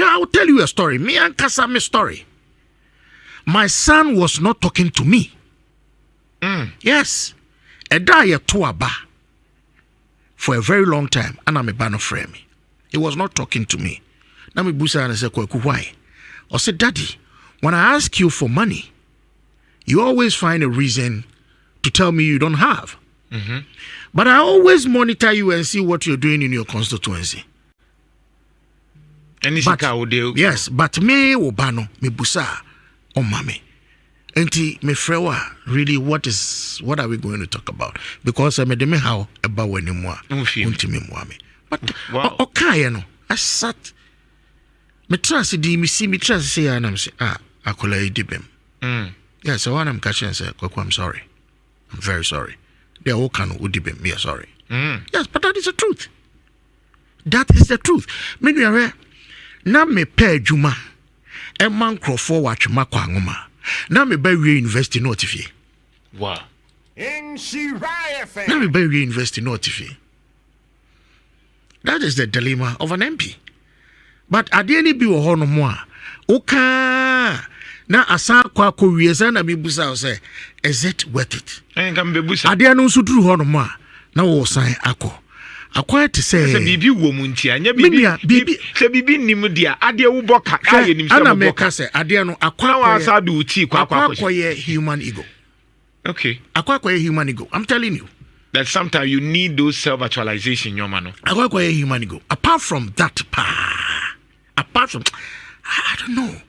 I'll tell you a story. Me and Kasame story. My son was not talking to me. Yes. A day to a bar for a very long time, and I'm a banner frame. He was not talking to me. Now me busa and I said, why? I said, Daddy, when I ask you for money, you always find a reason to tell me you don't have. But I always monitor you and see what you're doing in your constituency. Yes, but me obano me busa on mame. Enti me frewa really what are we going to talk about? Because I made me how about when more untimi muame. But okay no I sat me trust di me see me trust say and I'm say akola idibem. Yeah, so when I'm catching and say Kwaku, I'm sorry. I'm very sorry. They all can udibem me sorry. Yes, but that is the truth. That is the truth. Me na me pay juma e man crofo watch makwa ngoma. Na me buy university notify. Wow. Nhyira. Na me buy university notify. That is the dilemma of an MP. But at the end be wo hono mo a oka na asa kwa wiesa na me busa say is it worth it? Enka me busa. Ade anu nso duru hono mo a na wo san akwa to say se bibi wo mu ntia nya bibi se bibi nim dia ade wo boka aye nim se ana me ka say ade no akwa wa sa do ti kwa human ego. Okay. Akwa human ego. I'm telling you that sometimes you need those self-actualization your man. Akwa human ego. Apart from that, I don't know.